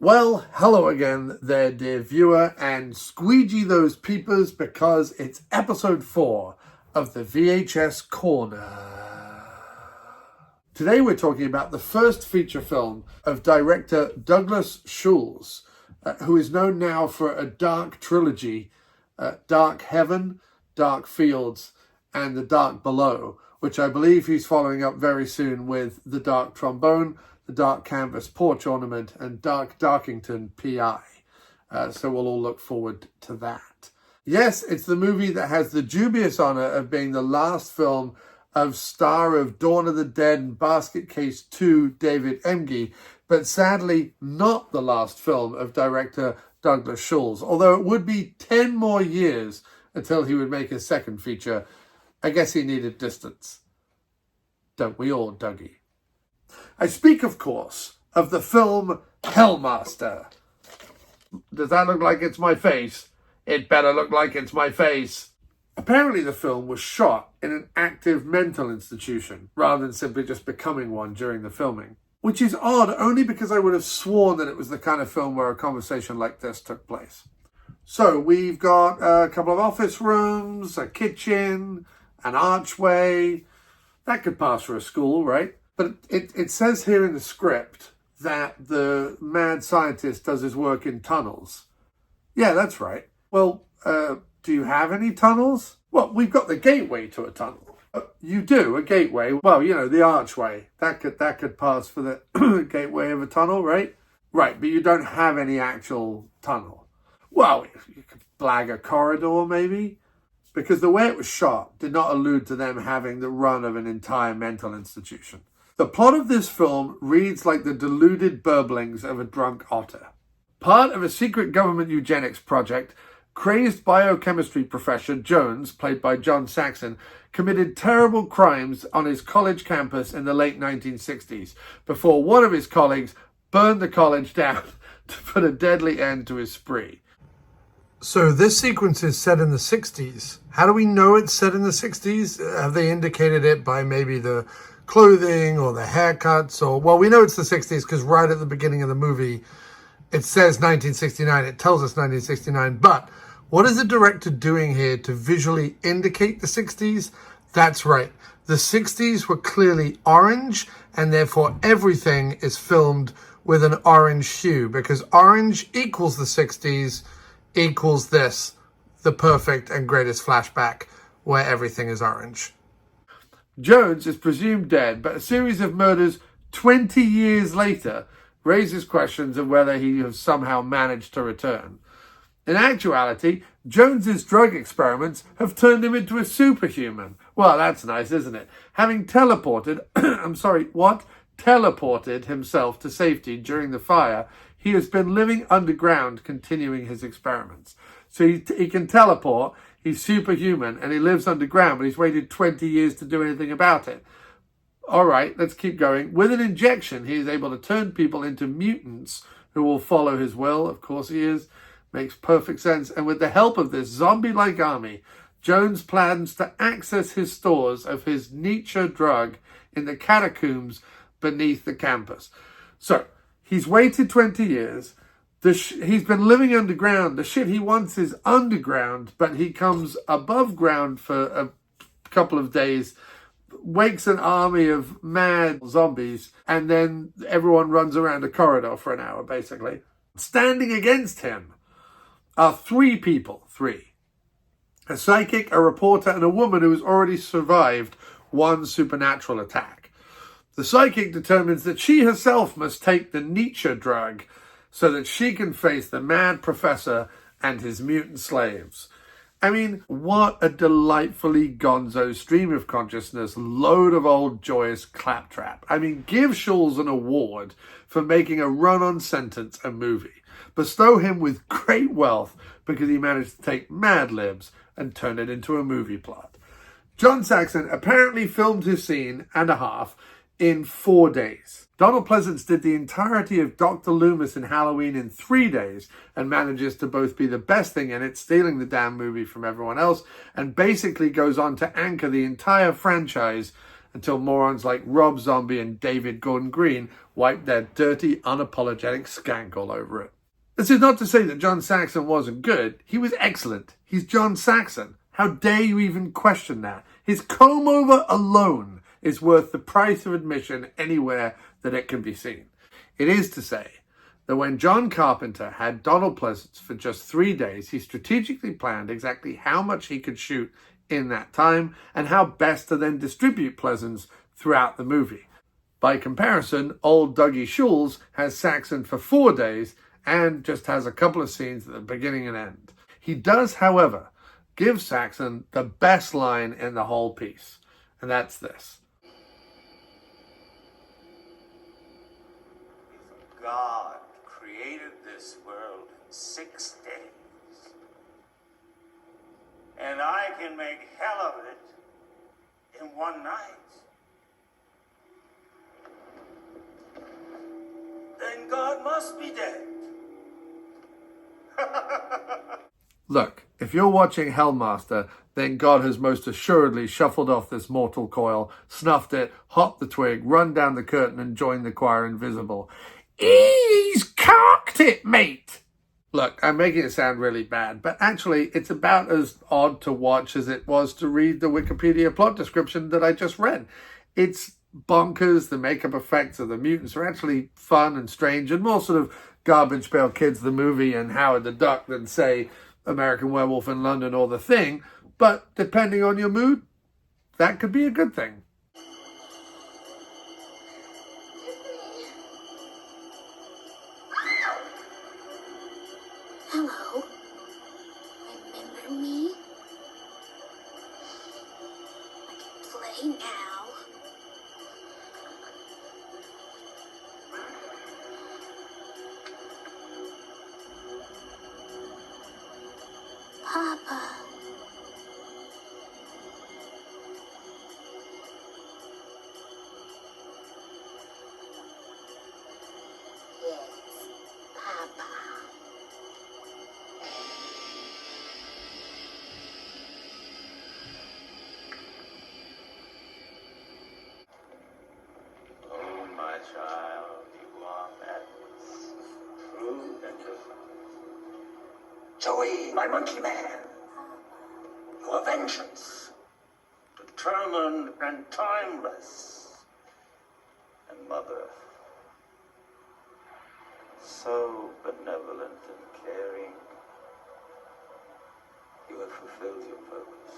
Well, hello again there, dear viewer, and squeegee those peepers because it's episode 4 of the VHS Corner. Today we're talking about the first feature film of director Douglas Schulz, who is known now for a dark trilogy, Dark Heaven, Dark Fields, and The Dark Below, which I believe he's following up very soon with The Dark Trombone, The Dark Canvas Porch Ornament, and Dark Darkington P.I. So we'll all look forward to that. Yes, it's the movie that has the dubious honor of being the last film of star of Dawn of the Dead and Basket Case 2, David Emge, but sadly not the last film of director Douglas Schulz, although it would be 10 more years until he would make his second feature. I guess he needed distance. Don't we all, Dougie? I speak, of course, of the film Hellmaster. Does that look like it's my face? It better look like it's my face. Apparently the film was shot in an active mental institution rather than simply just becoming one during the filming, which is odd only because I would have sworn that it was the kind of film where a conversation like this took place. So we've got a couple of office rooms, a kitchen, an archway. That could pass for a school, right? But it says here in the script that the mad scientist does his work in tunnels. Yeah, that's right. Well, do you have any tunnels? Well, we've got the gateway to a tunnel. You do, a gateway. Well, you know, the archway. That could pass for the gateway of a tunnel, right? Right, but you don't have any actual tunnel. Well, you could blag a corridor, maybe? Because the way it was shot did not allude to them having the run of an entire mental institution. The plot of this film reads like the deluded burblings of a drunk otter. Part of a secret government eugenics project, crazed biochemistry professor Jones, played by John Saxon, committed terrible crimes on his college campus in the late 1960s before one of his colleagues burned the college down to put a deadly end to his spree. So this sequence is set in the 60s. How do we know it's set in the 60s? Have they indicated it by maybe the clothing or the haircuts? Or, well, we know it's the 60s because right at the beginning of the movie, it says 1969. It tells us 1969. But what is the director doing here to visually indicate the 60s? That's right. The 60s were clearly orange, and therefore everything is filmed with an orange hue because orange equals the 60s equals this, the perfect and greatest flashback where everything is orange. Jones is presumed dead, but a series of murders 20 years later raises questions of whether he has somehow managed to return. In actuality, Jones's drug experiments have turned him into a superhuman. Well, that's nice, isn't it? Having teleported, teleported himself to safety during the fire, he has been living underground, continuing his experiments. So he can teleport, he's superhuman, and he lives underground, but he's waited 20 years to do anything about it. All right, let's keep going. With an injection, he is able to turn people into mutants who will follow his will. Of course he is. Makes perfect sense. And with the help of this zombie-like army, Jones plans to access his stores of his Nietzsche drug in the catacombs beneath the campus. So he's waited 20 years. He's been living underground. The shit he wants is underground, but he comes above ground for a couple of days, wakes an army of mad zombies, and then everyone runs around a corridor for an hour, basically. Standing against him are 3 people. 3. A psychic, a reporter, and a woman who has already survived one supernatural attack. The psychic determines that she herself must take the Nietzsche drug so that she can face the mad professor and his mutant slaves. I mean, what a delightfully gonzo stream of consciousness, load of old joyous claptrap. I mean, give Schulz an award for making a run-on sentence a movie. Bestow him with great wealth because he managed to take Mad Libs and turn it into a movie plot. John Saxon apparently filmed his scene and a half in 4 days. Donald Pleasance did the entirety of Dr. Loomis in Halloween in 3 days and manages to both be the best thing in it, stealing the damn movie from everyone else, and basically goes on to anchor the entire franchise until morons like Rob Zombie and David Gordon Green wiped their dirty, unapologetic skank all over it. This is not to say that John Saxon wasn't good. He was excellent. He's John Saxon. How dare you even question that? His comb-over alone is worth the price of admission anywhere that it can be seen. It is to say that when John Carpenter had Donald Pleasance for just 3 days, he strategically planned exactly how much he could shoot in that time and how best to then distribute Pleasance throughout the movie. By comparison, old Dougie Schulz has Saxon for 4 days and just has a couple of scenes at the beginning and end. He does, however, give Saxon the best line in the whole piece, and that's this. God created this world in 6 days, and I can make hell of it in one night. Then God must be dead. Look, if you're watching Hellmaster, then God has most assuredly shuffled off this mortal coil, snuffed it, hopped the twig, run down the curtain and joined the choir invisible. He's cocked it, mate! Look, I'm making it sound really bad, but actually it's about as odd to watch as it was to read the Wikipedia plot description that I just read. It's bonkers. The makeup effects of the mutants are actually fun and strange and more sort of Garbage Pail Kids the movie and Howard the Duck than, say, American Werewolf in London or The Thing. But depending on your mood, that could be a good thing. Hello. Remember me? I can play now. Papa. Yes, Papa. Oh, my child, you are madness. True and true. Joey, my monkey man. Your vengeance. Determined and timeless. And mother. So benevolent and caring. You have fulfilled your purpose.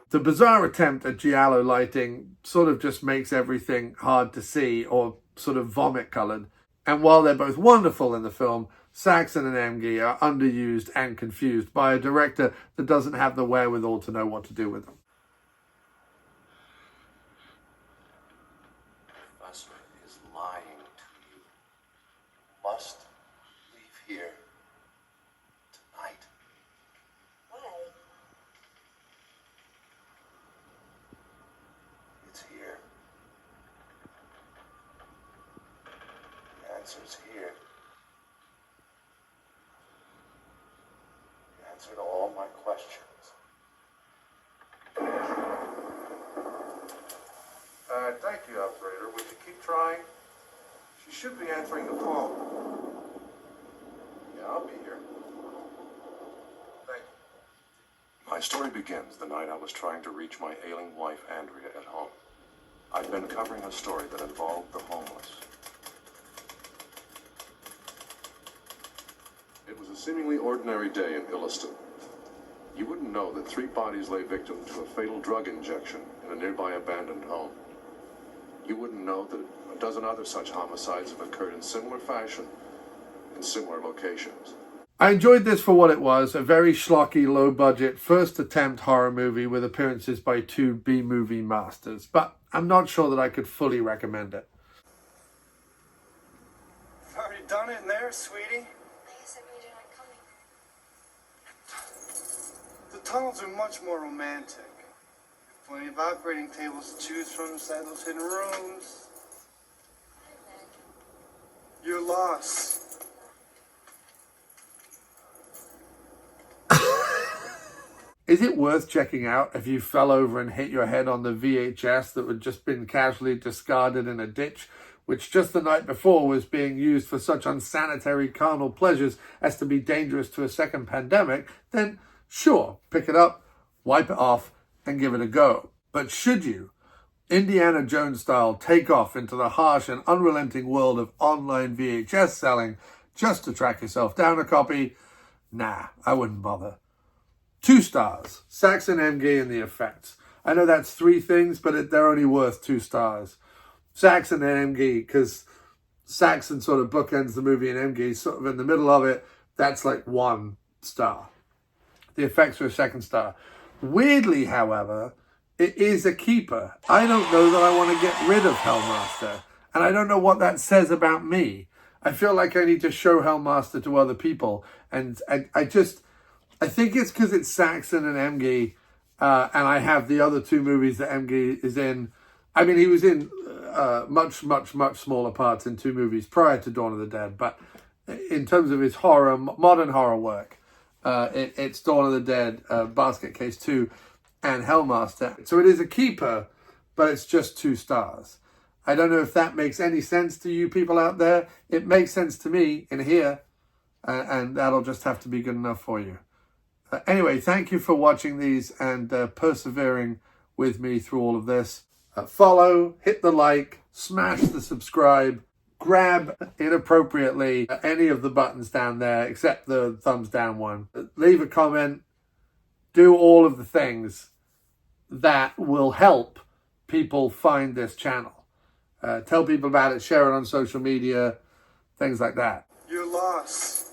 The bizarre attempt at giallo lighting sort of just makes everything hard to see or sort of vomit-coloured. And while they're both wonderful in the film, Saxon and Emge are underused and confused by a director that doesn't have the wherewithal to know what to do with them. Professor is lying to you. You must leave here tonight. Why? It's here. The answer's here. The answer to all my questions. Thank you, operator. Would you keep trying? She should be answering the phone. Yeah, I'll be here. Thank you. My story begins the night I was trying to reach my ailing wife, Andrea, at home. I'd been covering a story that involved the homeless. It was a seemingly ordinary day in Illiston. You wouldn't know that 3 bodies lay victim to a fatal drug injection in a nearby abandoned home. You wouldn't know that a dozen other such homicides have occurred in similar fashion in similar locations. I enjoyed this for what it was, a very schlocky, low-budget, first-attempt horror movie with appearances by 2 B-movie masters, but I'm not sure that I could fully recommend it. You've already done it in there, sweetie. I guess I made it not coming. The tunnels are much more romantic. Plenty of operating tables to choose from inside those hidden rooms. You're lost. Is it worth checking out if you fell over and hit your head on the VHS that had just been casually discarded in a ditch, which just the night before was being used for such unsanitary carnal pleasures as to be dangerous to a second pandemic? Then sure, pick it up, wipe it off, and give it a go. But should you, Indiana Jones style, take off into the harsh and unrelenting world of online VHS selling just to track yourself down a copy? Nah, I wouldn't bother. 2 stars. Saxon, Emge, and the effects. I know that's 3 things, but they're only worth 2 stars. Saxon and Emge, because Saxon sort of bookends the movie and Emge sort of in the middle of it. That's like 1 star. The effects are a 2nd star. Weirdly, however, it is a keeper. I don't know that I want to get rid of Hellmaster, and I don't know what that says about me. I feel like I need to show Hellmaster to other people, and I think it's because it's Saxon and Emge, and I have the other 2 movies that Emge is in. I mean, he was in much smaller parts in 2 movies prior to Dawn of the Dead, but in terms of his horror, modern horror work, it's Dawn of the Dead, Basket Case 2, and Hellmaster. So it is a keeper, but it's just 2 stars. I don't know if that makes any sense to you people out there. It makes sense to me in here, and that'll just have to be good enough for you. Anyway, thank you for watching these and persevering with me through all of this. Follow, hit the like, smash the subscribe, grab inappropriately any of the buttons down there except the thumbs down one. Leave a comment, do all of the things that will help people find this channel. Tell people about it, share it on social media, things like that. Your loss.